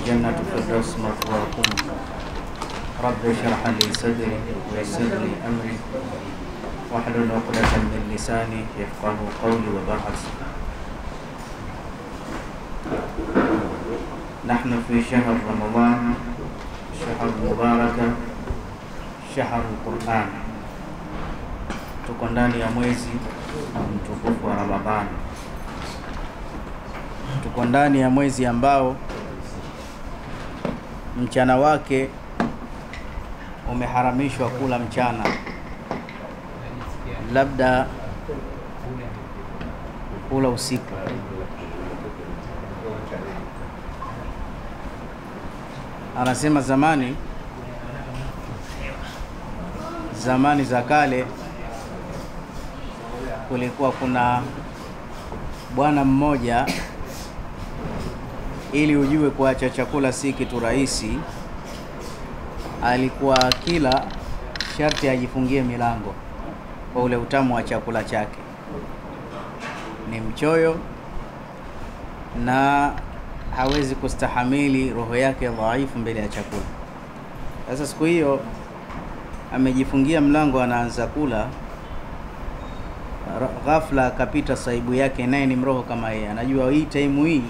جنة الفردوس مثواكم رب اشرح لي صدري ويسر لي أمري واحلل عقدة من لساني يفقه قولي وبعد. نحن في شهر رمضان، شهر مبارك، شهر القرآن. Tuko ndani ya mwezi mtukufu wa Ramadhani. Tuko ndani ya mwezi ambao mchana wake umeharamishwa kula mchana, labda kula usiku. Anasema zamani za kale kulikuwa kuna bwana mmoja, ili ujue kuacha chakula si kitu rahisi, alikuwa kila sharti ajifungie milango kwa ule utamu wa chakula chake. Ni mchoyo na hawezi kustahamili, roho yake dhaifu mbele ya chakula. Sasa siku hiyo amejifungia mlango, anaanza kula. Ghafla akapita sahibu yake, naye ni mroho kama yeye, anajua hii taimu hii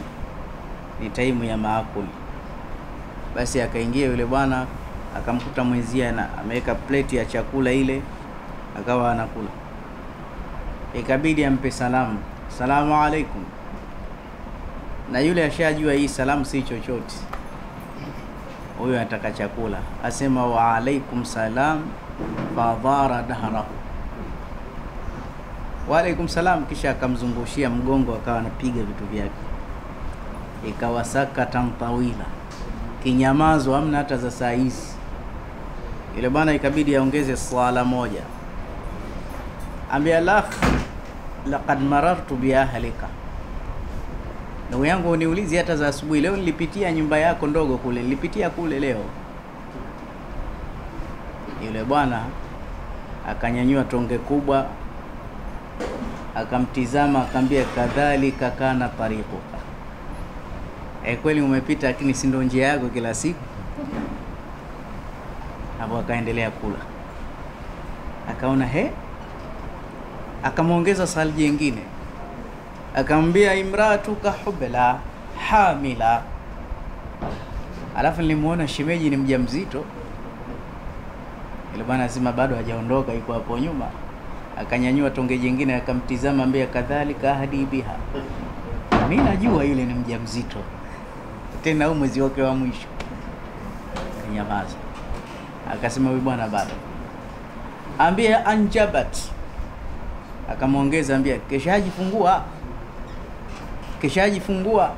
ni taimu ya maakuli. Basi akaingia yule bwana, akamkuta mwenzia na ameweka plate ya chakula ile, akawa anakula. Ikabidi ampe salamu, salamu alaikum, na yule ashajua hii salamu si chochote, huyo anataka chakula. Asema wa alaikum salam, fadhara dahrahu, wa alaikum salam, kisha akamzungushia mgongo, akawa anapiga vitu vyake. Ikawa sakatan tawila, kinyamazo hamna hata za saa hizi. Ile bwana ikabidi aongeze swala moja, ambia laqad marartu bi ahlika, ndugu yangu uniulizi hata za asubuhi, leo nilipitia nyumba yako ndogo kule, nilipitia kule leo. Yule bwana akanyanyua tonge kubwa, akamtizama, akambia kadhalika kana tariquka, kweli umepita, lakini si ndo njia yako kila siku. Hapo akaendelea kula, akaona akamwongeza sali jingine, akamwambia imratuka hubla hamila. Alafu nilimuona shemeji ni mjamzito. Ile bwana asema bado hajaondoka, yuko hapo nyuma. Akanyanyua tonge jingine, akamtizama, ambia kadhalika ahdi biha, mimi najua yule ni mjamzito, tena huu mwezi wake wa mwisho. Kanyamaza. Akasema huyu bwana bado. Ambia anjabat, akamwongeza, ambia keshajifungua.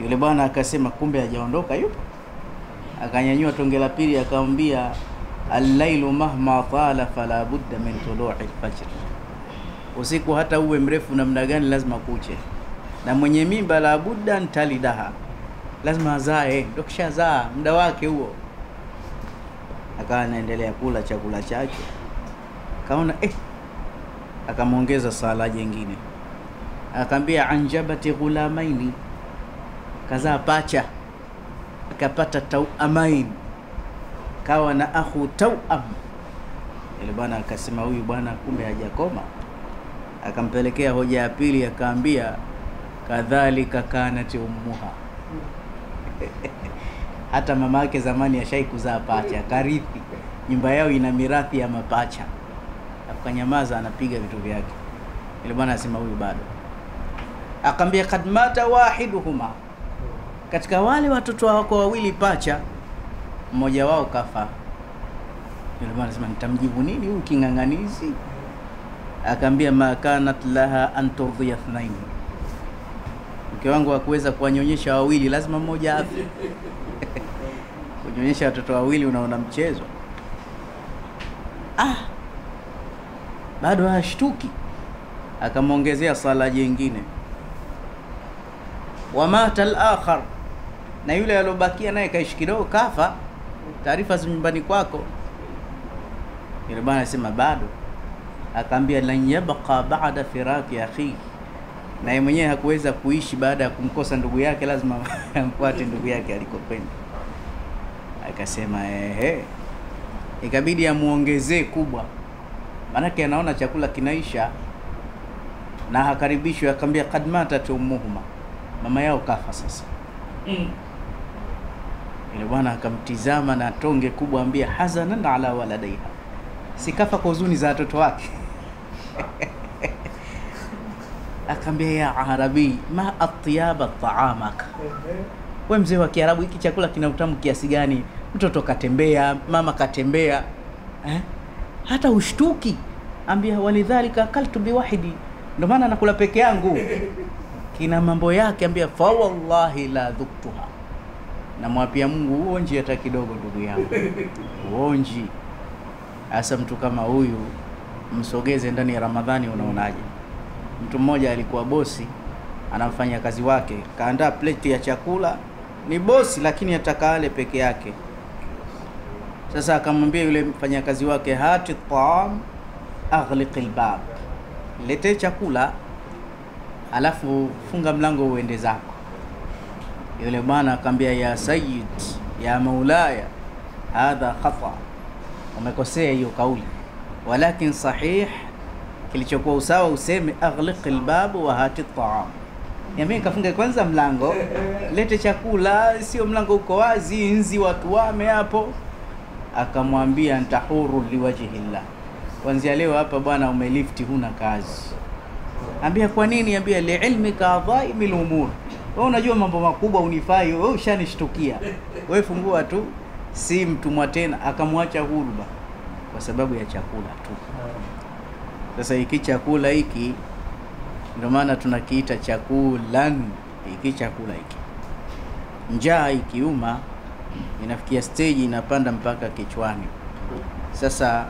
Yule bwana akasema kumbe hajaondoka yupo. Akanyanyua tonge la pili, akamwambia al-lailu mahma tala fala budda min tulu'i al-fajr, usiku hata uwe mrefu namna gani lazima kuche, na mwenye mimba la budda ntalidaha, lazima azae, ndio kishazaa muda wake huo. Akawa anaendelea kula chakula chake, kaona akamwongeza sala nyingine, akamwambia anjabati ghulamaini, kazaa pacha, akapata tauamain, kawa na akhu tauam. Ile bwana akasema huyu bwana kumbe hajakoma. Akampelekea hoja ya pili, akaambia kadhalika kanati ummuha, hata mama yake zamani ashai kuzaa pacha, karithi, nyumba yao ina mirathi ya mapacha. Akanyamaza, anapiga vitu vyake. Ile bwana asema huyu bado. Akaambia kad mata wahiduhuma, katika wale watoto wako wawili pacha, mmoja wao kafa. Yule bwana anasema nitamjibu nini huyu king'ang'anizi? Akaambia ma kanat laha an turdhiya ithnaini, mke wangu hakuweza kuwanyonyesha wawili, lazima mmoja afe. Kunyonyesha watoto wawili unaona mchezo? Bado hashtuki. Akamwongezea sala jingine, wa mata al-akhar, na yule alobakia naye kaishi kidogo kafa, taarifa za nyumbani kwako. Yule bwana anasema bado. Akaambia lan yabqa ba'da firaqi akhi, na yeye mwenyewe hakuweza kuishi baada ya kumkosa ndugu yake, lazima amfuate ndugu yake alikokwenda. Akasema ikabidi amuongezee kubwa, maanake anaona chakula kinaisha na hakaribishwa. Akamwambia kad matat ummuhuma, mama yao kafa sasa. Ile bwana akamtizama na tonge kubwa, ambia hazanan ala waladaiha, sikafa kwa huzuni za watoto wake. Akamwambia ya arabi ma atyaba ta'amak, wewe mzee wa Kiarabu, hiki chakula kina utamu kiasi gani? Mtoto katembea, mama katembea, hata ushtuki. Ambia walidhalika akaltu biwahidi, ndio maana nakula peke yangu, kina mambo yake. Ambia fa wallahi la dhuktuha, na mwapia Mungu uonji hata kidogo ndugu yangu, uonji. Asa mtu kama huyu msogeze ndani ya Ramadhani, unaonaje? Mtu mmoja alikuwa bosi, anamfanya kazi wake, kaandaa plate ya chakula, ni bosi lakini ataka ale peke yake. Sasa akamwambia yule mfanyakazi wake, hati taam aghliq albab, lete chakula alafu funga mlango uende zako. Yule bwana akamwambia, ya sayyid ya maulaya hadha khata, umekosea hiyo kauli, walakin sahih, kilichokuwa usawa useme aghliq albab wa hati taam. Yamini kafunga kwanza mlango, lete chakula, sio mlango uko wazi, nzi watu wame hapo. Akamwambia ntahuru liwajhillah, kuanzia leo hapa bwana umelifti, huna kazi. Ambia kwa nini? Ambia liilmika adhaimil umur, wewe unajua mambo makubwa unifai, wewe ushanishtukia, wewe fungua tu, si mtumwa tena. Akamwacha huru kwa sababu ya chakula tu. Sasa hiki chakula hiki ndio maana tunakiita chakulan. Hiki chakula hiki, njaa ikiuma inafikia stage inapanda mpaka kichwani. Sasa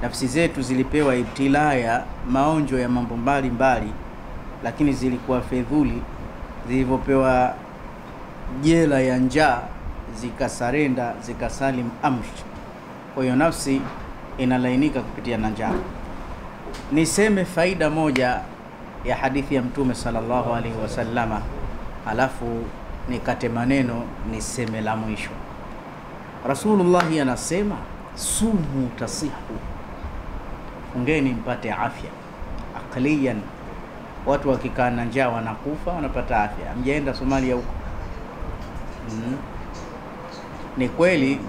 nafsi zetu zilipewa ibtilaya, maonjo ya mambo mbalimbali, lakini zilikuwa fedhuli. Zilivyopewa jela ya njaa zikasarenda, zikasalim amr, kwa hiyo nafsi inalainika kupitia na njaa. Niseme faida moja ya hadithi ya Mtume sallallahu alaihi wasallama, alafu nikate maneno niseme la mwisho. Rasulullah anasema sumu tasihu, fungeni mpate afya. Aqliyan, watu wakikaa na njaa wanakufa, wanapata afya. Mjaenda Somalia huko? Ni kweli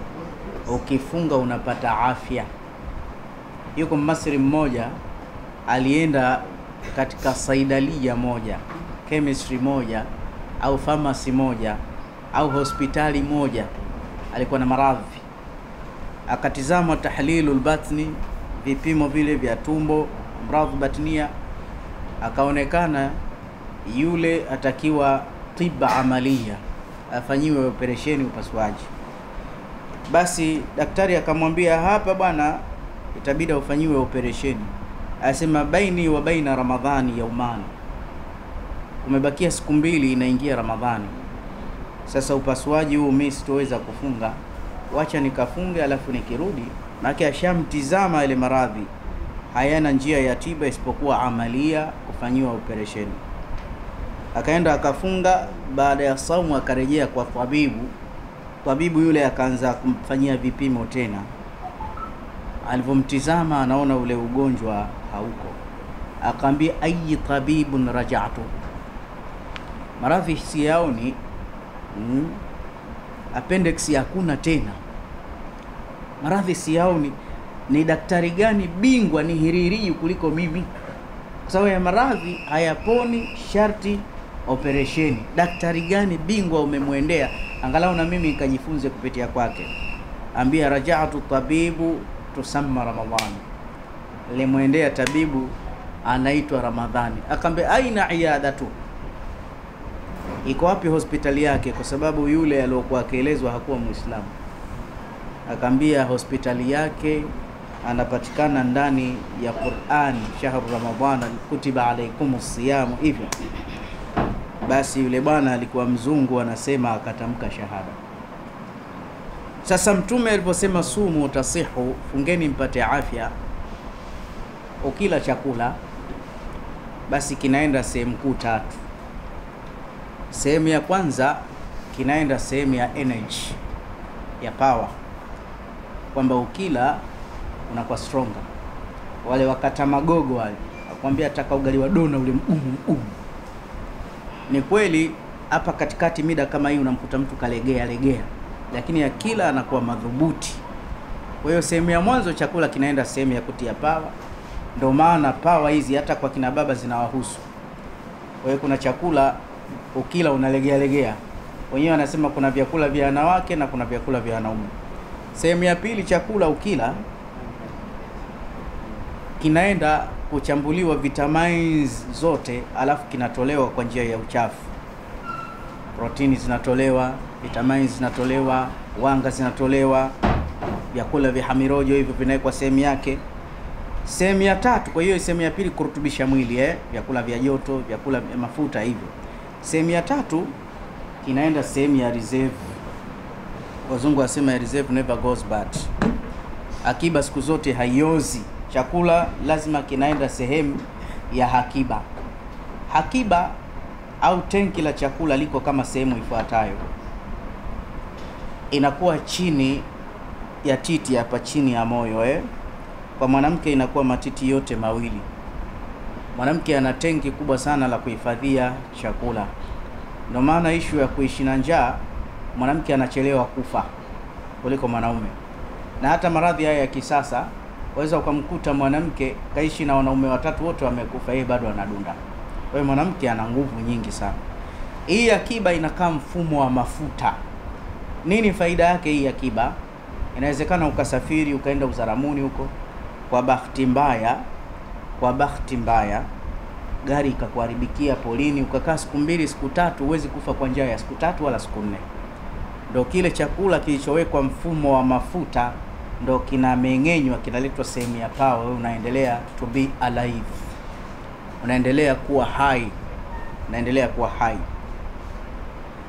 ukifunga unapata afya. Yuko Mmasri mmoja alienda katika saidalia moja, chemistry moja, au pharmacy moja, au hospitali moja, alikuwa na maradhi. Akatizama tahlilul batni, vipimo vile vya tumbo, maradhi batnia, akaonekana yule atakiwa tiba amalia, afanyiwe operesheni, upasuaji. Basi daktari akamwambia, hapa bwana itabidi ufanyiwe operesheni. Asema baini wa baina Ramadhani yaumani, umebakia siku 2 inaingia Ramadhani. Sasa upasuaji huu mimi sitoweza kufunga, wacha nikafunge alafu nikirudi. Maana ashamtizama ile maradhi hayana njia ya tiba isipokuwa amalia, kufanyiwa operesheni. Akaenda akafunga. Baada ya saumu akarejea kwa tabibu yule akaanza kumfanyia vipimo tena. Alivomtizama anaona ule ugonjwa hauko. Akaambia, ayi tabibun raja'tu, maradhi siyaoni, appendix hakuna tena, maradhi siyaoni, ni daktari gani bingwa ni hiriri kuliko mimi? Kwa sababu ya maradhi hayaponi, sharti operesheni. Daktari gani bingwa umemwendea angalau na mimi nikajifunze kupitia kwake? Ambia raja'tu tabibu tusamma Ramadhani, limwendea tabibu anaitwa Ramadhani. Akamwambia, aina iyadatu, iko wapi hospitali yake? Kwa sababu yule aliyokuwa akielezwa hakuwa Muislamu. Akamwambia hospitali yake anapatikana ndani ya Qur'an, shahru Ramadhana kutiba alaikumus siyam, hivyo. Basi yule bwana alikuwa mzungu, anasema akatamka shahada. Sasa Mtume aliposema sumu tasihu, fungeni mpate afya, ukila chakula basi kinaenda sehemu kuu tatu. Sehemu ya kwanza kinaenda sehemu ya energy, ya power, kwamba ukila unakuwa stronger. Wale wakata magogo wale akwambia ataka ugali wa dona ule mgumu. Ni kweli hapa katikati mida kama hii unamkuta mtu kalegea, lakini akila anakuwa madhubuti. Kwa hiyo sehemu ya mwanzo chakula kinaenda sehemu ya kutia power. Ndio maana power hizi hata kwa kina baba zinawahusu. Kwa hiyo kuna chakula ukila unalegea. Wenyewe wanasema kuna vyakula vya wanawake na kuna vyakula vya wanaume. Sehemu ya pili, chakula ukila kinaenda kuchambuliwa vitamins zote, alafu kinatolewa kwa njia ya uchafu. Protini zinatolewa, vitamins zinatolewa, wanga zinatolewa, vyakula vya hamirojo hivyo vinawekwa sehemu yake. Sehemu ya tatu, kwa hiyo sehemu ya pili kurutubisha mwili, vyakula vya joto, vyakula vya mafuta hivyo. Sehemu ya tatu kinaenda sehemu ya reserve. Wazungu wasema reserve never goes bad. Akiba siku zote haiozi. Chakula lazima kinaenda sehemu ya hakiba. Hakiba au tenki la chakula liko kama sehemu ifuatayo. Inakuwa chini ya titi hapa chini ya moyo. Kwa mwanamke inakuwa matiti yote mawili. Mwanamke ana tenki kubwa sana la kuhifadhia chakula. Ndio maana issue ya kuishi na njaa, mwanamke anachelewa kufa kuliko mwanaume. Na hata maradhi haya ya kisasa waweza ukamkuta mwanamke kaishi na wanaume watatu wote wamekufa, yeye bado anadunda. Kwa hiyo mwanamke ana nguvu nyingi sana. Hii akiba inakaa mfumo wa mafuta. Nini faida yake hii akiba? Inawezekana ukasafiri ukaenda Uzaramuni huko, kwa bahati mbaya gari ikakuharibikia polini, ukakaa siku 2 siku 3, huwezi kufa kwa njaa ya siku 3 wala siku 4. Ndio kile chakula kilichowekwa mfumo wa mafuta ndio kinameng'enywa, kinaletwa sehemu ya power, wewe unaendelea to be alive, unaendelea kuwa hai.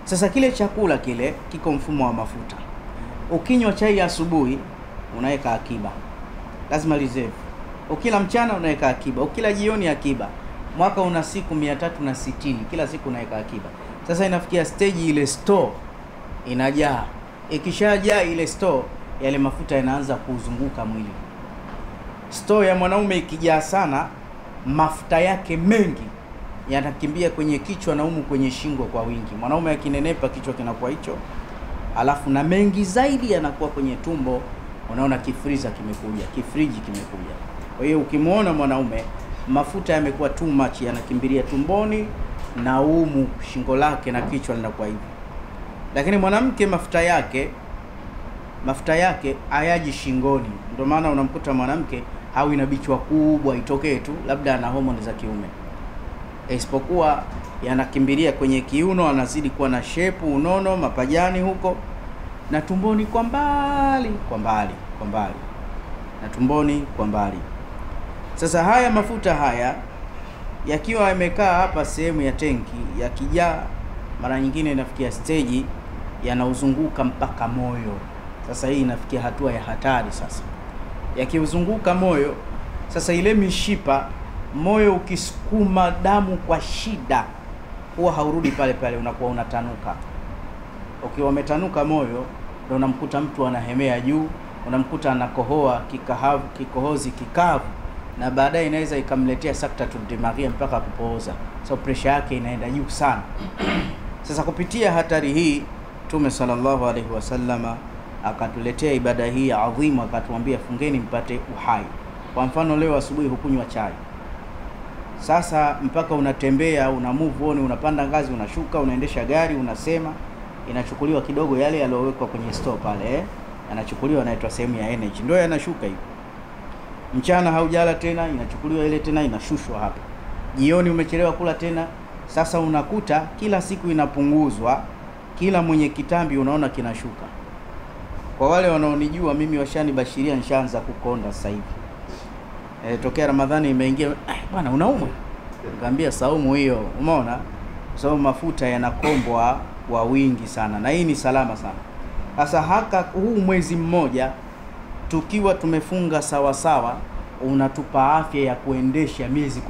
Sasa kile chakula kile kiko mfumo wa mafuta. Ukinywa chai asubuhi unaweka akiba, lazima reserve. Ukila mchana unaweka akiba, ukila jioni akiba. Mwaka una siku 360, kila siku unaweka akiba. Sasa inafikia stage ile store inajaa. Ikishajaa ile store, yale mafuta yanaanza kuzunguka mwili. Store ya mwanaume ikijaa sana, mafuta yake mengi yanakimbia kwenye kichwa na humu kwenye shingo kwa wingi. Mwanaume akinenepa kichwa kinakuwa hicho, alafu na mengi zaidi yanakuwa kwenye tumbo. Unaona kifriji kimekuja. Kwa hiyo ukimuona mwanaume mafuta yamekuwa too much, yanakimbilia tumboni na humu shingo lake na kichwa linakuwa hivi. Lakini mwanamke mafuta yake hayaji shingoni. Ndio maana unamkuta mwanamke hawi na bichwa kubwa itokee tu, labda ana homoni za kiume. Isipokuwa yanakimbilia kwenye kiuno, anazidi kuwa na shape, unono, mapajani huko, na tumboni kwa mbali. Na tumboni kwa mbali. Sasa haya mafuta haya yakiwa yamekaa hapa sehemu ya tenki, yakijaa mara nyingine inafikia stage yanauzunguka mpaka moyo. Sasa hii inafikia hatua ya hatari. Sasa yakiuzunguka moyo, sasa ile mishipa, moyo ukisukuma damu kwa shida, huwa haurudi pale, unakuwa unatanuka. Ukiwa umetanuka moyo, ndio unamkuta mtu anahemea juu, unamkuta anakohoa kikohozi kikavu, na baadaye inaweza ikamletea saktatul dimaghia mpaka kupooza. So pressure yake inaenda juu sana. Sasa kupitia hatari hii, Mtume sallallahu alaihi wasallama akatuletea ibada hii adhimu, akatuambia fungeni mpate uhai. Kwa mfano leo asubuhi hukunywa chai. Sasa mpaka unatembea, una move on, unapanda ngazi, unashuka, unaendesha gari, unasema, inachukuliwa kidogo yale yaliyowekwa kwenye store pale, yanachukuliwa, inaitwa sehemu ya energy, ndio yanashuka hivi. Mchana haujala tena, inachukuliwa ile tena inashushwa hapa. Jioni umechelewa kula tena, sasa unakuta kila siku inapunguzwa, kila mwenye kitambi unaona kinashuka. Kwa wale wanaonijua mimi, washanibashiria nishaanza kukonda sasa hivi. Tokea Ramadhani imeingia, bwana unaumwa. Nikamwambia saumu hiyo, umeona? Sababu mafuta yanakombwa kwa wingi sana, na hii ni salama sana. Sasa huu mwezi mmoja tukiwa tumefunga sawa unatupa afya ya kuendesha miezi 11.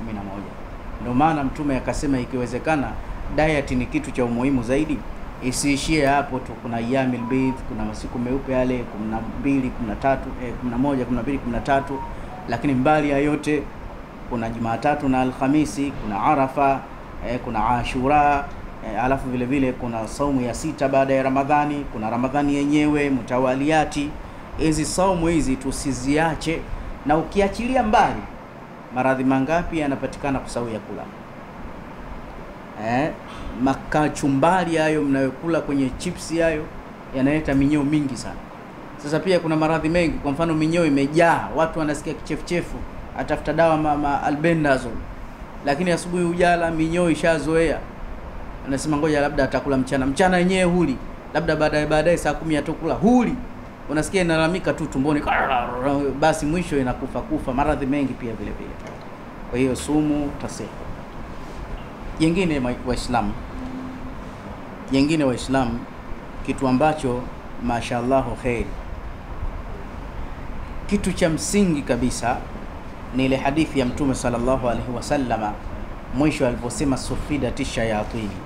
Ndio maana Mtume akasema ikiwezekana diet ni kitu cha umuhimu zaidi, isiishie hapo tu. Kuna ayyamil bidh, kuna masiku meupe yale 12, 13, 11, 12, 13, lakini mbali ya yote kuna Jumatatu na Alhamisi, kuna Arafa, kuna Ashura, alafu vile vile kuna saumu ya 6 baada ya Ramadhani, kuna Ramadhani yenyewe, mutawaliati. Hizi saumu hizi tusiziache, na ukiachilia mbali maradhi mangapi yanapatikana kwa sababu ya kula. Makachumbari hayo mnayokula kwenye chips hayo yanaleta minyoo mingi sana. Sasa pia kuna maradhi mengi, kwa mfano minyoo imejaa, watu wanasikia kichefuchefu, atafuta dawa albendazole, lakini asubuhi ujala minyoo ishazoea, anasema ngoja labda atakula mchana yenyewe huli, labda baadaye saa 10 atakula huli, unasikia inalamika tu tumboni, basi mwisho inakufa. Maradhi mengi pia vile vile. Kwa hiyo sumu tasihu. Jengine Waislamu, kitu ambacho mashaallah khair, kitu cha msingi kabisa ni ile hadithi ya Mtume sallallahu alaihi wasallama mwisho aliposema sufidati shayatini.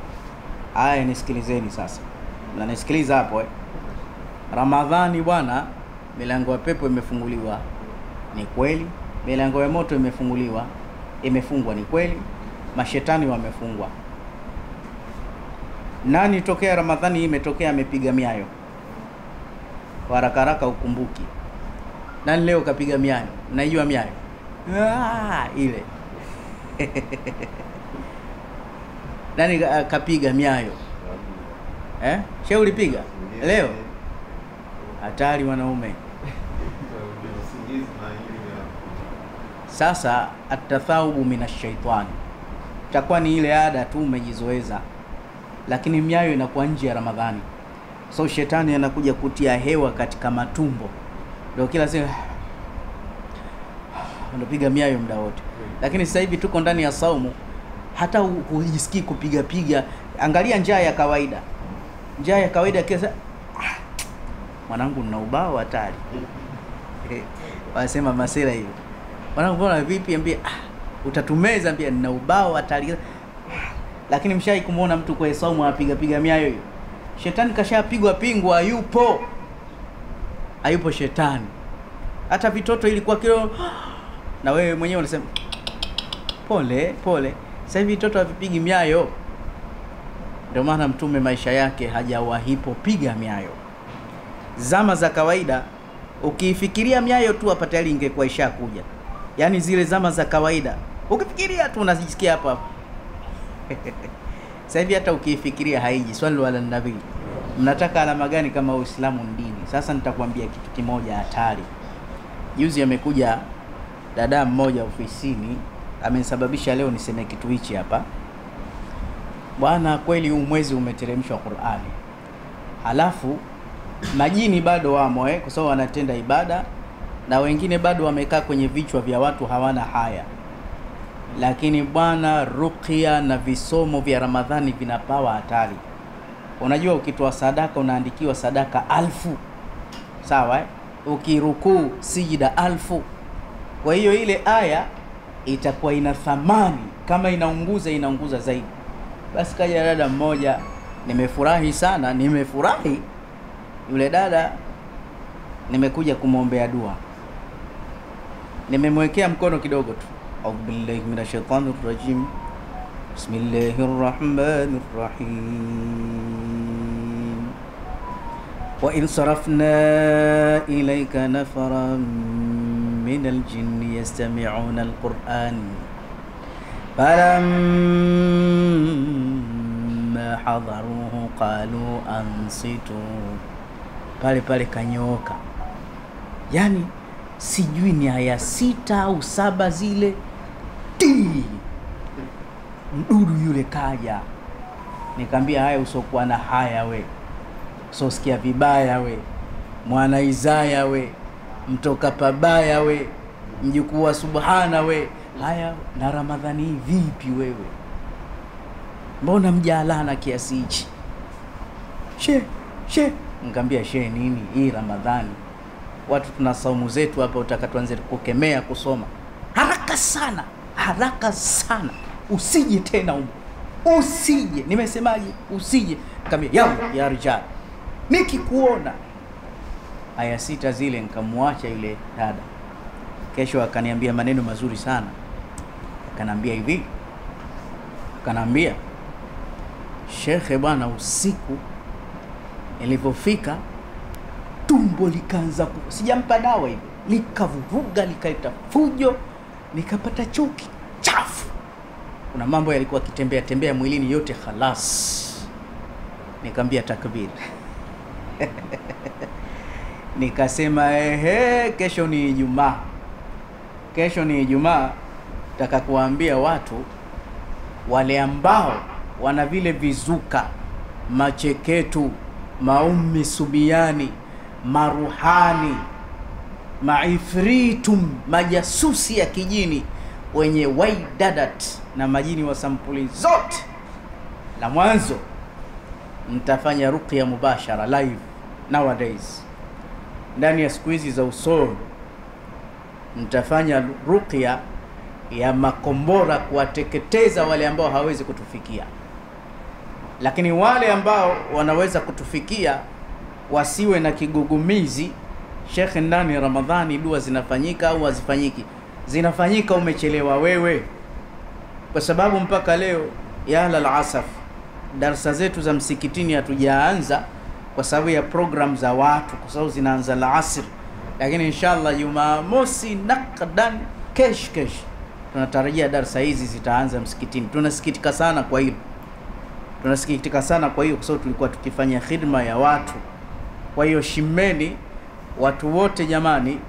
Aya, nisikilizeni sasa, na nisikiliza hapo. Ramadhani bwana, milango ya pepo imefunguliwa, ni kweli. Milango ya moto imefungwa, ni kweli. Mashetani wamefungwa. Nani tokea Ramadhani imetokea amepiga miayo? Haraka ukumbuki. Nani leo kapiga miayo? Naijua miayo ile nani kapiga miayo? Shehe ulipiga leo? Hatari wanaume. Sasa atathaubu minashaitani, itakuwa ni ile ada tu umejizoeza, lakini miayo inakuwa nje ya Ramadhani. So shetani anakuja kutia hewa katika matumbo, ndio kila siku unapiga miayo muda wote. Lakini sasa hivi tuko ndani ya saumu, hata hujisikii kupiga. Angalia njaa ya kawaida kesa, mwanangu nina ubao hatari. Wanasema masela hiyo, mwanangu mbona vipi? Ambia utatumeza, ambia nina ubao hatari. Lakini mshai kumuona mtu kwa saumu anapiga miayo hiyo? Shetani kashapigwa pingu, hayupo shetani. Hata vitoto ilikuwa kilo, na wewe mwenyewe unasema pole. Sasa hivi vitoto havipigi miayo. Ndio maana Mtume maisha yake hajawahipo piga miayo. Zama za kawaida ukifikiria miayo tu hapa tayari ingekuwa ishakuja. Yaani zile zama za kawaida ukifikiria tu unajisikia hapa. Sasa hivi hata ukifikiria haiji. Swali wala nabii, mnataka alama gani kama Uislamu ni dini? Sasa nitakwambia kitu kimoja hatari. Juzi amekuja dada mmoja ofisini, amenisababisha leo niseme kitu hichi hapa. Bwana, kweli huu mwezi umeteremshwa Qur'ani, halafu majini bado wamo kwa sababu wanatenda ibada, na wengine bado wamekaa kwenye vichwa vya watu hawana haya. Lakini bwana, ruqya na visomo vya Ramadhani vinapawa hatari. Unajua ukitoa sadaka unaandikiwa sadaka 1000, sawa ukirukuu sijida 1000. Kwa hiyo ile aya itakuwa ina thamani, kama inaunguza zaidi. Basi kaja dada mmoja, nimefurahi sana, yule dada nimekuja kumwombea dua, nimemwekea mkono kidogo tu. A'udhu billahi minashaitanir rajim. Bismillahirrahmanirrahim. Wa in sarafna ilayka nafaran minal jinni yastami'una alquran falamma hadaruhu qalu ansitu. Pale kanyooka, yani sijui ni aya 6 au 7 zile. Mdudu yule kaja, nikamwambia haya usokuwa na haya we, usosikia vibaya we, mwana Isaya we, mtoka pabaya we, mjukuu wa subhana we. Haya, na Ramadhani hii vipi wewe? Mbona mjalana kiasi hichi? She nikamwambia she nini hii Ramadhani? Watu tuna saumu zetu hapa, utaka tuanze kukemea kusoma haraka sana. usije tena huko, usije. Nimesemaje? Usije. Nikamwambia ya rijal, nikikuona. Aya 6 zile nikamwacha yule dada. Kesho akaniambia maneno mazuri sana. Akanambia hivi, akanambia, Shekhe bwana, usiku nilipofika tumbo likaanza sijampa dawa hivi, likavuruga, likaleta fujo, nikapata chuki chafu. Kuna mambo yalikuwa kitembea tembea mwilini yote, khalas. Nikamwambia takbir. Nikasema kesho ni Ijumaa. Kesho ni Ijumaa, nataka kuambia watu wale ambao wana vile vizuka, macheketu, maummi subiani, maruhani, maifritum, majasusi ya kijini, wenye waidadat na majini wa sampuli zote. La mwanzo, nitafanya ruqya mubashara live nowadays. Ndani ya siku hizi za usoro nitafanya ruqya ya makombora kuwateketeza wale ambao hawezi kutufikia. Lakini wale ambao wanaweza kutufikia wasiwe na kigugumizi. Sheikh, ndani ya Ramadhani dua zinafanyika au hazifanyiki? Zinafanyika, umechelewa wewe. Kwa sababu mpaka leo ya ahlal asaf darasa zetu za msikitini hatujaanza kwa sababu ya program za watu, kwa sababu zinaanza al-asr. Lakini inshallah Jumamosi naqdan kesh tunatarajia darasa hizi zitaanza msikitini. Tunasikitika sana kwa hilo. Tunasikitika sana kwa hiyo, kwa sababu tulikuwa tukifanya khidma ya watu. Kwa hiyo shimeni watu wote jamani,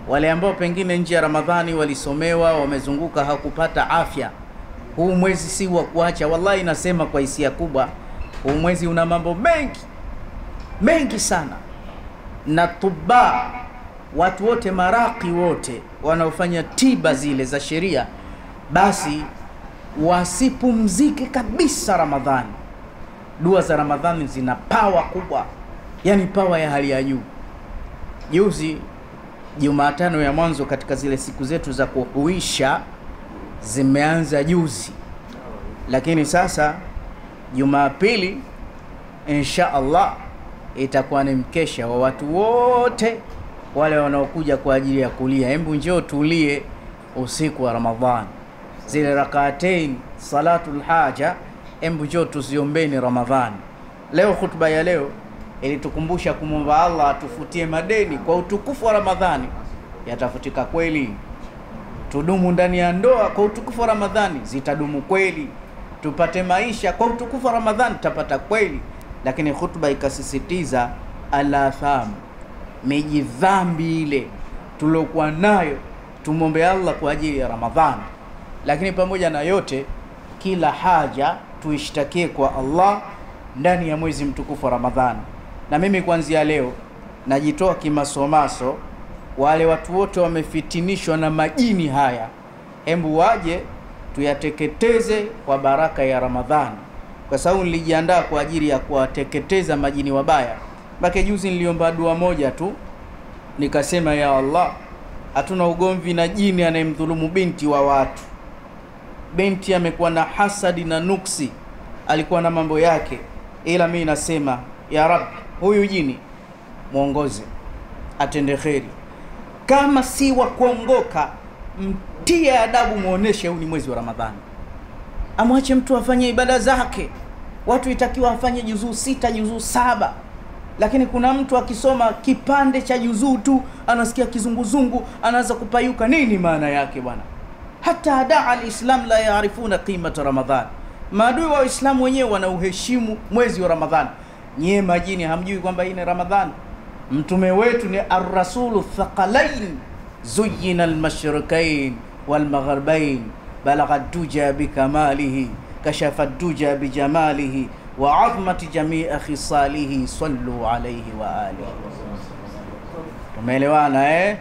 wale ambao pengine nje ya Ramadhani walisomewa, wamezunguka, hakupata afya. Huu mwezi si wa kuacha. Wallahi nasema kwa hisia kubwa, huu mwezi una mambo mengi sana. Na tuba, watu wote, maraki wote wanaofanya tiba zile za sheria, basi wasipumzike kabisa Ramadhani. Dua za Ramadhani zina power kubwa, yani power ya hali ya juu. Juzi Jumatano ya mwanzo katika zile siku zetu za kuhuisha zimeanza juzi, lakini sasa Jumapili insha Allah itakuwa ni mkesha wa watu wote wale wanaokuja kwa ajili ya kulia. Hebu njoo tulie usiku wa Ramadhani, zile rak'atain salatul haja, hebu njoo tuziombeni Ramadhani. Leo khutba ya leo ilitukumbusha kumwomba Allah atufutie madeni kwa utukufu wa Ramadhani. Yatafutika kweli. Tudumu ndani ya ndoa kwa utukufu wa Ramadhani, zitadumu kweli. Tupate maisha kwa utukufu wa Ramadhani, tutapata kweli. Lakini khutba ikasisitiza alatham, miji dhambi ile tulokuwa nayo, tumombe Allah kwa ajili ya Ramadhani. Lakini pamoja na yote, kila haja tuishtakie kwa Allah ndani ya mwezi mtukufu wa Ramadhani. Na mimi kuanzia leo najitoa kimasomaso, wale watu wote wamefitinishwa na majini haya, hebu waje tuyateketeze kwa baraka ya Ramadhani. Kwa sababu nilijiandaa kwa ajili ya kuwateketeza majini wabaya. Mpaka juzi niliomba dua moja tu, nikasema ya Allah, hatuna ugomvi na jini anayemdhulumu binti wa watu. Binti amekuwa na hasadi na nuksi, alikuwa na mambo yake, ila mimi nasema ya Rabbi, huyu jini muongoze, atende kheri. Kama si wa kuongoka, mtie adabu, muoneshe huu ni mwezi wa Ramadhani. Amwache mtu afanye ibada zake. Watu itakiwa afanye juzuu 6, juzuu 7. Lakini kuna mtu akisoma kipande cha juzuu tu anasikia kizunguzungu, anaanza kupayuka. Nini maana yake bwana? Hata adaa al-Islam la yaarifuna qimata Ramadhan. Maadui wa Uislamu wenyewe wanauheshimu mwezi wa Ramadhani. Nyie majini hamjui kwamba hii ni Ramadhani? Mtume wetu ni ar-rasulu thaqalain, zuyyina al-mashriqain wal-maghribain, balagha ad-duja bikamalihi, kashafa ad-duja bijamalihi, wa 'azmati jami'i khisalihi, sallu alayhi wa alihi. Tumeelewana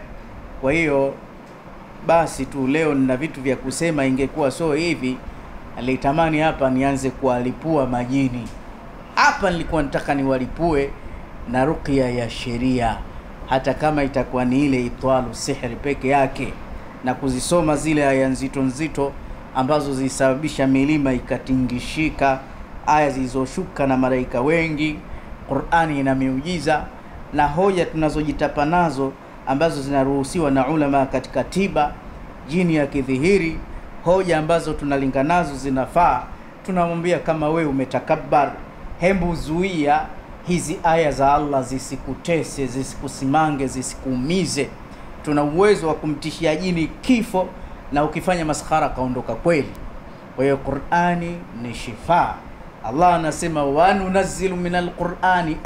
Kwa hiyo basi tu leo nina vitu vya kusema, ingekuwa so hivi alitamani hapa nianze kuwalipua majini. Hapa nilikuwa nataka niwalipue na ruqya ya sheria, hata kama itakuwa ni ile itwalu sihri peke yake, na kuzisoma zile aya nzito ambazo zilisababisha milima ikatingishika, aya zilizoshuka na malaika wengi. Qur'ani ina miujiza na hoja tunazojitapa nazo ambazo zinaruhusiwa na ulama katika tiba, jini ya kidhihiri, hoja ambazo tunalinga nazo zinafaa. Tunamwambia kama we umetakabbar, hembu zuia hizi aya za Allah zisikutese, zisikusimange, zisikuumize. Tuna uwezo wa kumtishia jini kifo, na ukifanya maskhara kaondoka kweli. Kwa hiyo Qur'ani ni shifa. Allah anasema wa nunazzilu minal Qur'ani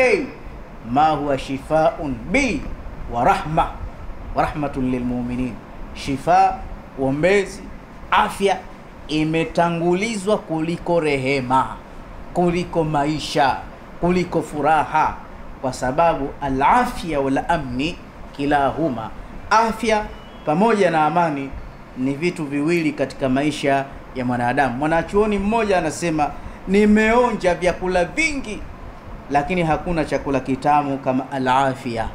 ma huwa shifaa'un bi wa rahmatun lilmu'minin. Shifa, uombezi, afya imetangulizwa kuliko rehema, kuliko maisha, kuliko furaha, kwa sababu al-afya wal amni kilahuma, afya pamoja na amani ni vitu viwili katika maisha ya mwanadamu. Mwanachuoni mmoja anasema, nimeonja vyakula vingi lakini hakuna chakula kitamu kama al-afya,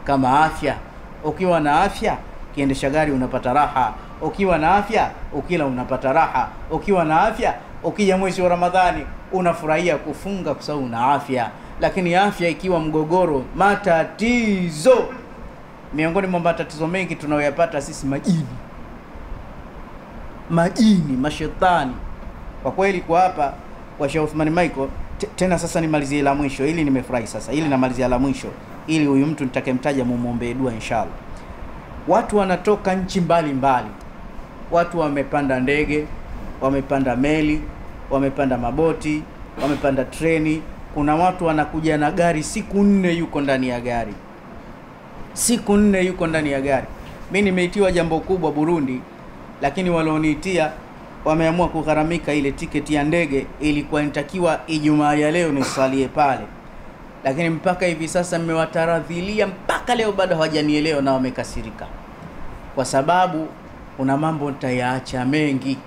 kama afya. Ukiwa na afya, kiendesha gari unapata raha. Ukiwa na afya, ukila unapata raha. Ukiwa na afya, ukija mwezi wa Ramadhani unafurahia kufunga kwa sababu una afya. Lakini afya ikiwa mgogoro, matatizo. Miongoni mwa matatizo mengi tunayoyapata sisi majini, mashetani. Kwa kweli kwa hapa kwa Sheikh Uthman Michael, tena sasa nimalizie la mwisho, ili nimefurahi sasa, ili namalizia la mwisho, ili huyu mtu nitakemtaja mumuombe dua inshallah. Watu wanatoka nchi mbalimbali, watu wamepanda ndege, wamepanda meli, wamepanda maboti, wamepanda treni. Kuna watu wanakuja na gari, siku 4 yuko ndani ya gari, siku 4 yuko ndani ya gari. Mimi nimeitiwa jambo kubwa Burundi, lakini walioniitia wameamua kugharamika ile tiketi ya ndege. Ilikuwa inatakiwa Ijumaa ya leo nisalie pale, lakini mpaka hivi sasa nimewataradhilia, mpaka leo bado hawajanielewa na wamekasirika, kwa sababu kuna mambo nitayaacha mengi.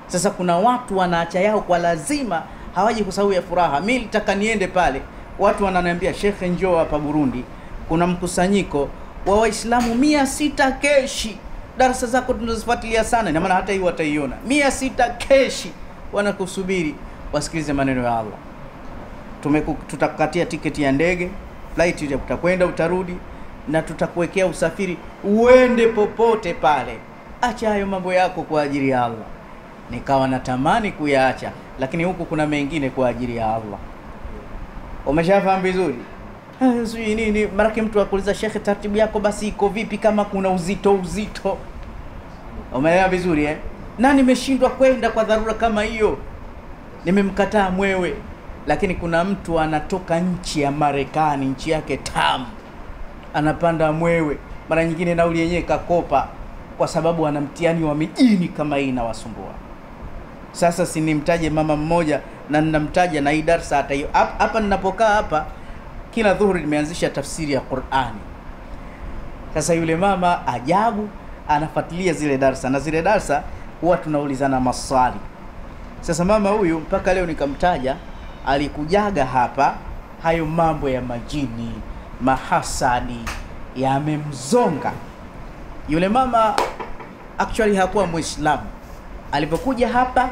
Sasa kuna watu wanaacha yao kwa lazima, hawaji kwa sababu ya furaha. Mimi nitaka niende pale, watu wananiambia Sheikh, njoo hapa Burundi, kuna mkusanyiko wa Waislamu 600 keshi, darasa zako tunazifuatilia sana, na maana hata hiyo wataiona 600 keshi, wanakusubiri wasikilize maneno ya Allah. Tutakatia tiketi ya ndege, flight ile utakwenda utarudi, na tutakuwekea usafiri uende popote pale. Acha hayo mambo yako kwa ajili ya Allah. Nikawa natamani kuyaacha, lakini huku kuna mengine kwa ajili ya Allah. Umeshafahamu vizuri? Sio nini, maraki mtu akuuliza Sheikh, taratibu yako basi iko vipi kama kuna uzito? Umeelewa vizuri Na nimeshindwa kwenda kwa dharura kama hiyo, nimemkataa mwewe. Lakini kuna mtu anatoka nchi ya Marekani, nchi yake tamu, anapanda mwewe, mara nyingine nauli yenyewe kakopa, kwa sababu ana mtihani wa mijini kama hii na wasumbua. Sasa si nimtaje mama mmoja, na ninamtaja na hii darasa hata hiyo hapa ninapokaa hapa, kila dhuhuri nimeanzisha tafsiri ya Qur'ani. Sasa yule mama ajabu anafuatilia zile darasa, na zile darasa huwa tunaulizana maswali. Sasa mama huyu mpaka leo nikamtaja, alikujaga hapa, hayo mambo ya majini, mahasadi yamemzonga. Yule mama actually hakuwa Muislamu. Alipokuja hapa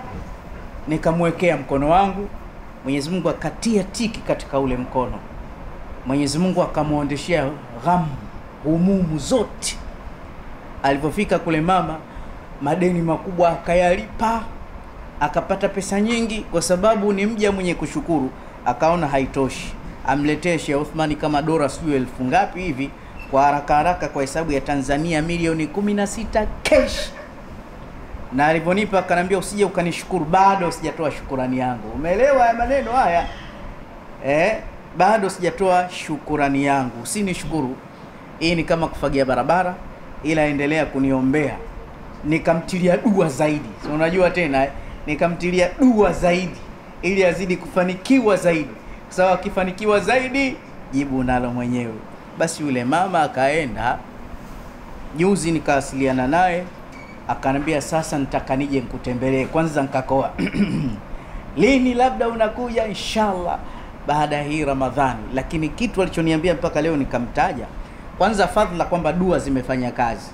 nikamwekea mkono wangu, Mwenyezi Mungu akatia tiki katika ule mkono. Mwenyezi Mungu akamuondeshea humumu zote. Alipofika kule mama, madeni makubwa akayalipa, akapata pesa nyingi, kwa sababu ni mja mwenye kushukuru. Akaona haitoshi, amletee Sheikh Uthmani kama dola sio 1000 ngapi hivi, kwa haraka kwa hesabu ya Tanzania milioni 16 cash. Na aliponipa akanambia, usije ukanishukuru, bado sijatoa shukurani yangu. Umeelewa ya maneno haya? Bado sijatoa shukurani yangu, usinishukuru. Hii ni kama kufagia barabara, ila endelea kuniombea. Nikamtilia dua zaidi. So unajua tena nikamtilia dua zaidi ili azidi kufanikiwa zaidi. Sawa, akifanikiwa zaidi jibu nalo mwenyewe. Basi yule mama akaenda, juzi nikawasiliana naye, akanambia sasa nitaka nije nikutembelee. Kwanza nikakoa lini labda unakuja? Inshallah baada hii Ramadhani. Lakini kitu alichoniambia mpaka leo nikamtaja, kwanza fadhila kwamba dua zimefanya kazi.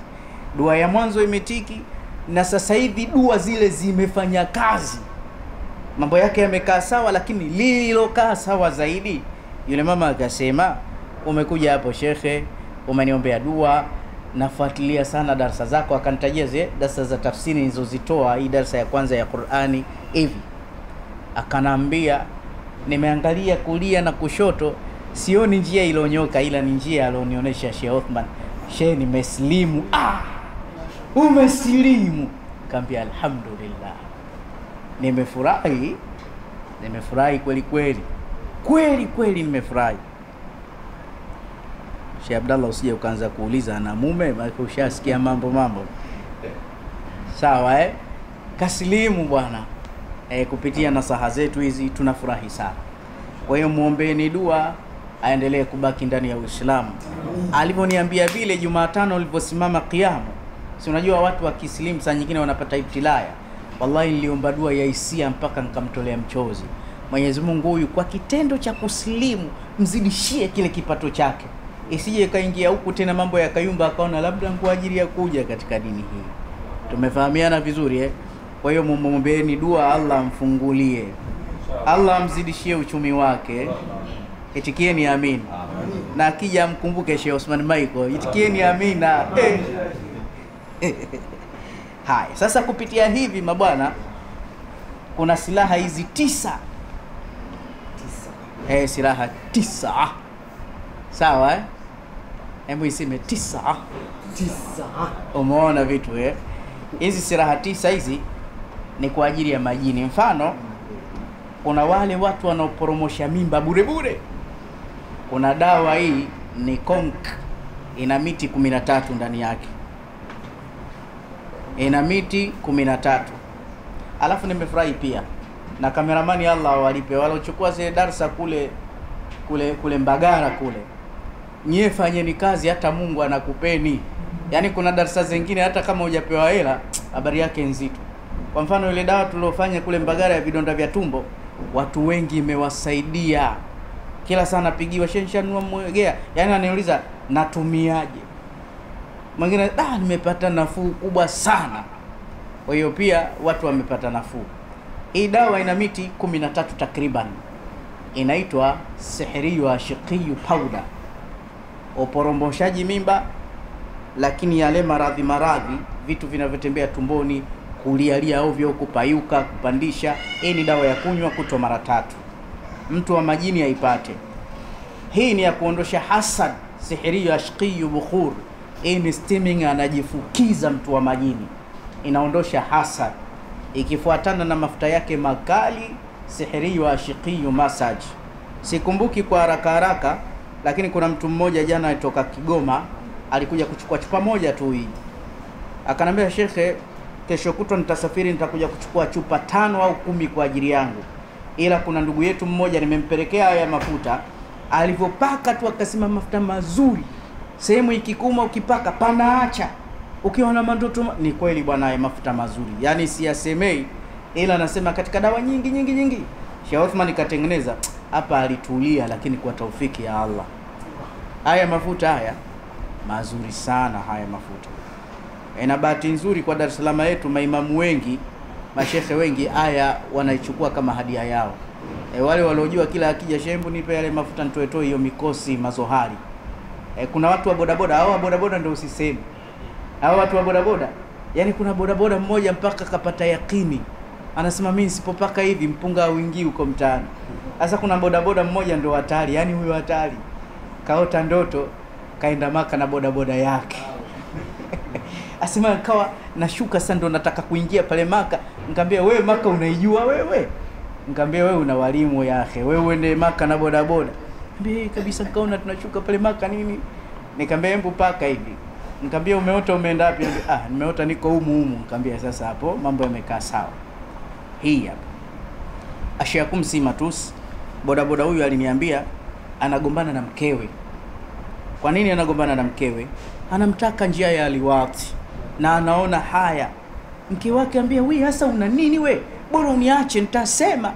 Dua ya mwanzo imetiki, na sasa hivi dua zile zimefanya kazi, mambo yake yamekaa sawa. Lakini lililokaa sawa zaidi, yule mama akasema, umekuja hapo shekhe, umeniombea dua, nafuatilia sana darasa zako. Akanitajia zile darasa za tafsiri nilizozitoa, hii darasa ya kwanza ya Qur'ani hivi. Akanambia, nimeangalia kulia na kushoto, sioni njia ilonyoka, ila ni njia alionionyesha Sheikh Othman. Sheikh, nimeslimu. Umeslimu? Kaambia alhamdulillah. Nimefurahi kweli kweli, nimefurahi. Sheikh Abdallah, usije ukaanza kuuliza na mume, maana ushasikia mambo. Sawa kaslimu bwana. Kupitia nasaha zetu hizi tunafurahi sana. Kwa hiyo muombeeni dua aendelee kubaki ndani ya Uislamu. Alivyoniambia vile Jumatano niliposimama kiamu, si unajua watu wa Kiislamu saa nyingine wanapata ibtilaya. Wallahi niliomba dua ya hisia mpaka nikamtolea mchozi. Mwenyezi Mungu huyu kwa kitendo cha kuslimu mzidishie kile kipato chake, isije kaingia huku tena mambo ya kayumba akaona labda kwa ajili ya kuja katika dini hii. Tumefahamiana vizuri Kwa hiyo muombeeni dua Allah amfungulie, Allah amzidishie uchumi wake. Itikieni amin. Na akija mkumbuke Sheikh Osman Michael, itikieni amina. Hai, sasa kupitia hivi mabwana, kuna silaha hizi 9. Silaha 9. Sawa Hebu iseme 9. Umeona vitu hizi silaha 9 hizi ni kwa ajili ya majini. Mfano, kuna wale watu wanaoporomosha mimba bure. Kuna dawa hii ni konk, ina miti 13 ndani yake. Ina miti 13. Alafu nimefurahi pia na kameramani, Allah walipe waliochukua zile darasa kule Mbagara kule. Nyie fanyeni kazi, hata Mungu anakupeni. Yaani kuna darasa zingine hata kama hujapewa hela, habari yake nzito. Kwa mfano ile dawa tuliyofanya kule Mbagara ya vidonda vya tumbo, watu wengi imewasaidia. Kila sana pigiwa shenshanua mwegea, yaani ananiuliza natumiaje. Mwingine nimepata nafuu kubwa sana. Kwa hiyo pia watu wamepata nafuu. Hii dawa ina miti 13 takriban. Inaitwa Sihriyu Ashiqiyu Powder. Uporomboshaji mimba, lakini yale maradhi vitu vinavyotembea tumboni, kulialia ovyo, kupayuka, kupandisha, hii ni dawa ya kunywa kutwa mara 3. Mtu wa majini aipate. Hii ni ya kuondosha hasad, Sihriyu Ashiqiyu Bukhur. Hii ni steaming, anajifukiza mtu wa majini, inaondosha hasad. Ikifuatana na mafuta yake makali, Sihriyu Ashiqiyu Massage. Sikumbuki kwa haraka, lakini kuna mtu mmoja jana alitoka Kigoma, alikuja kuchukua chupa moja tu hii. Akanambia, shekhe, kesho kutwa nitasafiri, nitakuja kuchukua chupa 5 au 10 kwa ajili yangu. Ila kuna ndugu yetu mmoja nimempelekea haya mafuta, alivyopaka tu akasema mafuta mazuri. Sehemu ikikuma ukipaka panaacha. Ukiona mandoto ni kweli bwana, haya mafuta mazuri. Yaani siyasemei, ila nasema katika dawa nyingi Sheikh Othman katengeneza hapa, alitulia, lakini kwa taufiki ya Allah. Haya mafuta haya mazuri sana, haya mafuta. Ina bahati nzuri kwa Dar es Salaam yetu, maimamu wengi, mashehe wengi haya wanaichukua kama hadia yao. Wale waliojua kila akija shembu nipe yale mafuta nitoe hiyo mikosi mazohari. Kuna watu wa bodaboda, hao bodaboda ndio usiseme. Hao watu wa bodaboda, yani kuna bodaboda mmoja mpaka kapata yakini, anasema mimi nisipopaka hivi mpunga uingii huko mtaani. Sasa kuna bodaboda mmoja ndio hatari, yani huyo hatari. Kaota ndoto kaenda Maka na bodaboda yake. Asema kawa nashuka sasa ndo nataka kuingia pale Maka. Nikamwambia, wewe Maka unaijua wewe? Nikamwambia, wewe una walimu yake, wewe uende Maka na bodaboda. Nikamwambia kabisa, kaona tunashuka pale Maka nini? Nikamwambia hebu paka hivi. Nikamwambia, umeota umeenda wapi? Nimeota niko humu. Nikamwambia sasa hapo mambo yamekaa sawa. Hii hapa Ashiakum Simatus, bodaboda huyu aliniambia anagombana na mkewe. Kwa nini anagombana na mkewe? Anamtaka njia ya liwati na anaona haya. Mke wake ambia, wewe hasa una nini we? Bora uniache nitasema.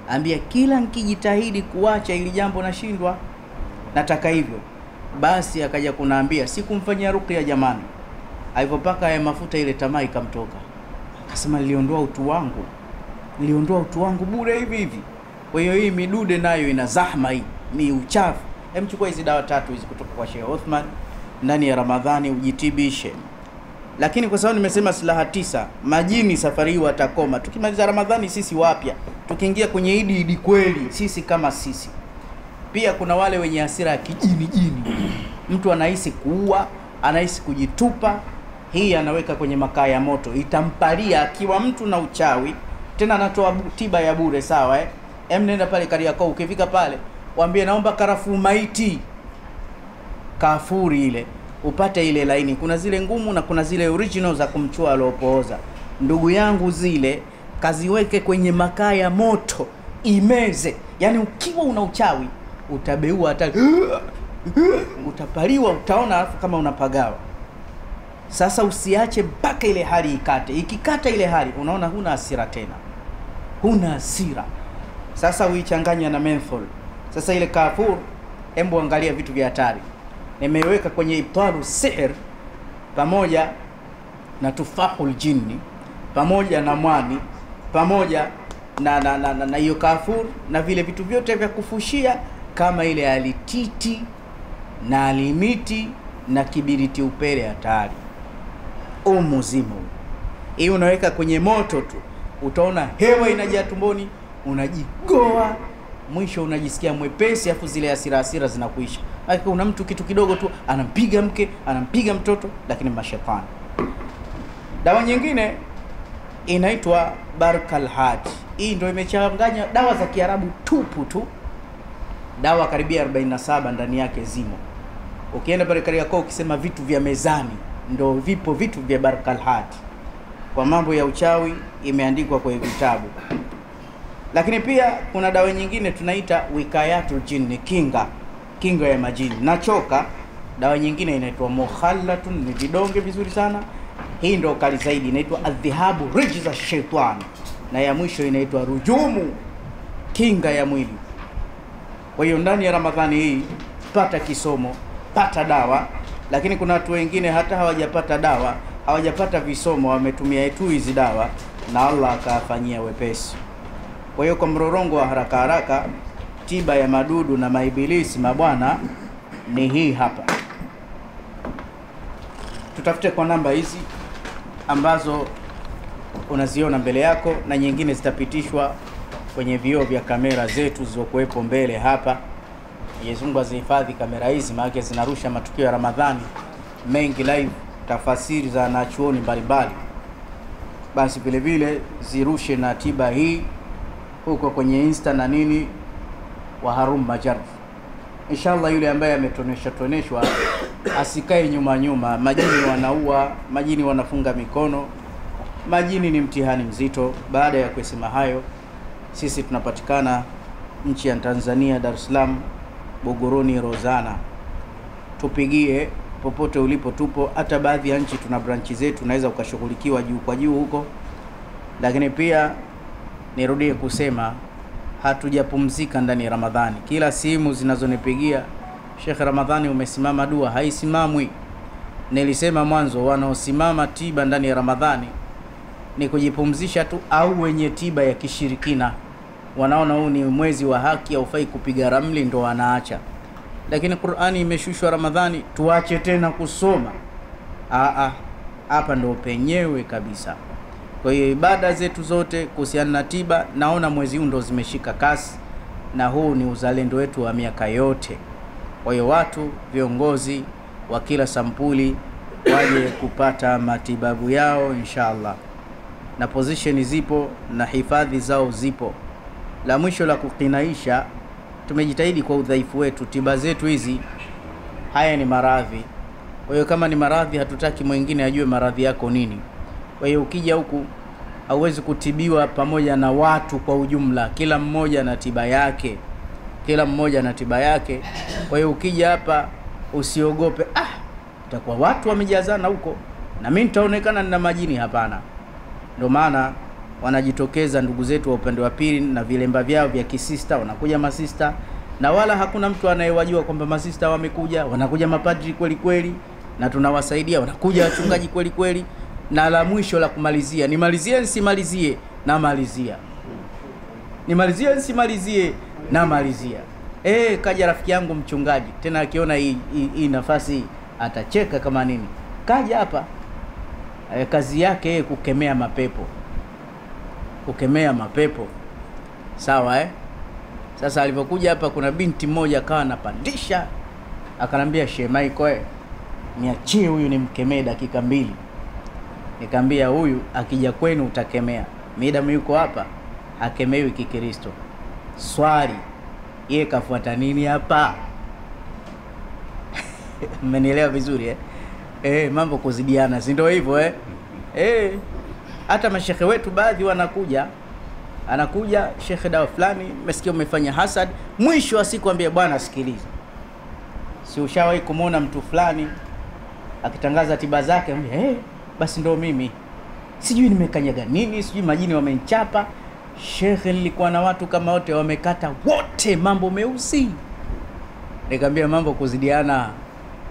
Ambia, kila nikijitahidi kuacha ili jambo nashindwa. Nataka hivyo. Basi akaja kunaambia, sikumfanyia ruqya jamani. Alipopaka ya mafuta ile tamaa ikamtoka. Akasema niliondoa utu wangu bure hivi hivi. Kwa hiyo hii midude nayo ina zahma, hii ni uchafu. Chukua hizi dawa 3 hizi kutoka kwa Sheikh Othman ndani ya Ramadhani ujitibishe. Lakini kwa sababu nimesema silaha 9, majini safari hii watakoma. Tukimaliza Ramadhani sisi wapya, tukiingia kwenye idi kweli sisi kama sisi. Pia kuna wale wenye hasira ya kijini. Mtu anahisi kuua, anahisi kujitupa, hii anaweka kwenye makaa ya moto, itampalia akiwa mtu na uchawi. Tena anatoa tiba ya bure, sawa nenda pale Kariakoo, ukifika pale waambie naomba karafuu maiti, kafuri ile, upate ile laini. Kuna zile ngumu na kuna zile original za kumchua alopooza. Ndugu yangu, zile kaziweke kwenye makaa ya moto, imeze. Yani ukiwa una uchawi utabeua, hata utapaliwa, utaona, alafu kama unapagawa. Sasa usiache mpaka ile hali ikate. Ikikata ile hali, unaona huna hasira tena, huna hasira. Sasa uichanganya na menthol. Sasa ile kafur, hebu angalia vitu vya hatari. Nimeweka kwenye ibtalu sihr pamoja na tufahul jinni, pamoja na mwani, pamoja na hiyo kafur, na vile vitu vyote vya kufushia kama ile alititi na alimiti na kibiriti upele hatari. Umuzimu. Hii unaweka kwenye moto tu, utaona hewa inajaa tumboni, unajigoa, mwisho unajisikia mwepesi, afu zile hasira zinakuisha. Hakika una mtu kitu kidogo tu anampiga mke, anampiga mtoto, lakini mashaitani. Dawa nyingine inaitwa Barkal Hadi. Hii ndio imechanganya dawa za Kiarabu tupu tu. Dawa karibia 47 ndani yake zimo. Ukienda pale Kariakoo ukisema vitu vya mezani, ndio vipo vitu vya Barkal Hadi. Kwa mambo ya uchawi imeandikwa kwa vitabu. Lakini pia kuna dawa nyingine tunaita Wikayatul Jinni, kinga ya majini. Nachoka, dawa nyingine inaitwa Mukhallatun, ni vidonge vizuri sana. Hii ndio kali zaidi, inaitwa Adhihabu Rijza Shaitan. Na ya mwisho inaitwa Rujumu, kinga ya mwili. Kwa hiyo ndani ya Ramadhani hii pata kisomo, pata dawa. Lakini kuna watu wengine hata hawajapata dawa, hawajapata visomo, wametumia tu hizi dawa na Allah akafanyia wepesi. Kwa hiyo kwa mrorongo wa haraka, tiba ya madudu na maibilisi mabwana ni hii hapa. Tutafute kwa namba hizi ambazo unaziona mbele yako, na nyingine zitapitishwa kwenye vioo vya kamera zetu zilizokuwepo mbele hapa. Mwenyezi Mungu azihifadhi kamera hizi, maana zinarusha matukio ya Ramadhani mengi live, tafasiri za wanachuoni mbalimbali. Basi vile vile zirushe na tiba hii huko kwenye Insta na nini wa Harum Majarf. Inshallah yule ambaye ametoneshwa asikae nyuma. Majini wanaua, majini wanafunga mikono, majini ni mtihani mzito. Baada ya kusema hayo, sisi tunapatikana nchi ya Tanzania, Dar es Salaam, Bogoroni, Rozana. Tupigie popote ulipo, tupo. Hata baadhi ya nchi tuna branchi zetu, unaweza ukashughulikiwa juu kwa juu huko. Lakini pia nirudie kusema hatujapumzika ndani ya Ramadhani. Kila simu zinazonipigia, Sheikh Ramadhani umesimama dua, haisimamwi. Nilisema mwanzo, wanaosimama tiba ndani ya Ramadhani ni kujipumzisha tu, au wenye tiba ya kishirikina. Wanaona huu ni mwezi wa haki, haufai kupiga ramli, ndo wanaacha. Lakini Qur'ani imeshushwa Ramadhani, tuache tena kusoma? Hapa ndo penyewe kabisa. Kwa hiyo ibada zetu zote kuhusiana na tiba, naona mwezi huu ndo zimeshika kasi, na huu ni uzalendo wetu wa miaka yote. Kwa hiyo watu, viongozi wa kila sampuli waje kupata matibabu yao inshallah. Na position zipo na hifadhi zao zipo. La mwisho la kukinaisha, tumejitahidi kwa udhaifu wetu, tiba zetu hizi haya ni maradhi. Kwa hiyo kama ni maradhi, hatutaki mwingine ajue maradhi yako nini. Kwa hiyo ukija huku hauwezi kutibiwa pamoja na watu kwa ujumla, kila mmoja na tiba yake. Kwa hiyo ukija hapa usiogope, itakuwa watu wamejazana huko na mimi nitaonekana nina majini. Hapana. Ndio maana wanajitokeza ndugu zetu wa upande wa pili na vilemba vyao vya kisista, wanakuja masista, na wala hakuna mtu anayewajua kwamba masista wamekuja, wanakuja mapadri kweli kweli. na tunawasaidia, wanakuja wachungaji kweli kweli. Na la mwisho la kumalizia, nimalizie nisimalizie, namalizia, nimalizie nisimalizie, namalizia. Kaja rafiki yangu mchungaji, tena akiona hii nafasi atacheka kama nini. Kaja hapa, kazi yake kukemea mapepo, kukemea mapepo, sawa. Sasa alipokuja hapa, kuna binti mmoja akawa anapandisha, akanambia Sheikh Michael, niachie huyu nimkemee dakika 2. Nikamwambia huyu akija kwenu utakemea, midamu yuko hapa hakemewi Kikristo. Swali, yeye kafuata nini hapa? Mmenielewa vizuri mambo kuzidiana, si ndio hivyo hata mashekhe wetu baadhi wanakuja, anakuja shekhe dawa fulani, umesikia umefanya hasad, mwisho wa siku ambia bwana sikiliza, si ushawahi kumuona mtu fulani akitangaza tiba zake, ambia basi ndio mimi, sijui nimekanyaga nini, sijui majini wamenichapa shekhe, nilikuwa na watu kama wote wamekata wote mambo meusi. Nikamwambia mambo kuzidiana,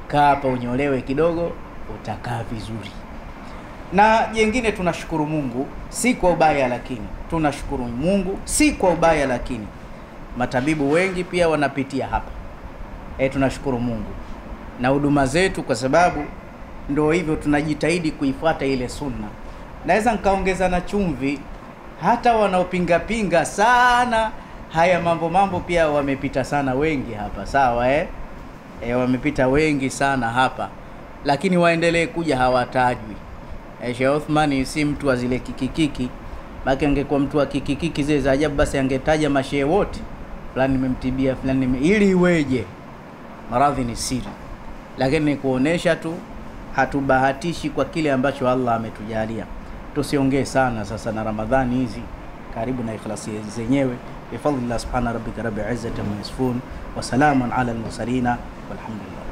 kaa hapa unyolewe kidogo, utakaa vizuri. Na jengine, tunashukuru Mungu si kwa ubaya, lakini tunashukuru Mungu si kwa ubaya, lakini matabibu wengi pia wanapitia hapa. Tunashukuru Mungu na huduma zetu, kwa sababu ndio hivyo, tunajitahidi kuifuata ile sunna. Naweza nikaongeza na chumvi, hata wanaopinga pinga sana haya mambo pia wamepita sana wengi hapa, sawa wamepita wengi sana hapa, lakini waendelee kuja, hawatajwi. Sheikh Uthman si mtu wa zile kikikiki, baki angekuwa mtu wa kikikiki zile za ajabu, basi angetaja mashehe wote, fulani nimemtibia fulani ili iweje. Maradhi ni siri, lakini ni kuonesha tu hatubahatishi kwa kile ambacho Allah ametujalia. Tusiongee sana sasa na Ramadhani hizi karibu na ikhlasi zenyewe. Bifadlillah subhana rabbika rabbil izzati amma yasifun wa salamun ala al-mursalin walhamdulillah.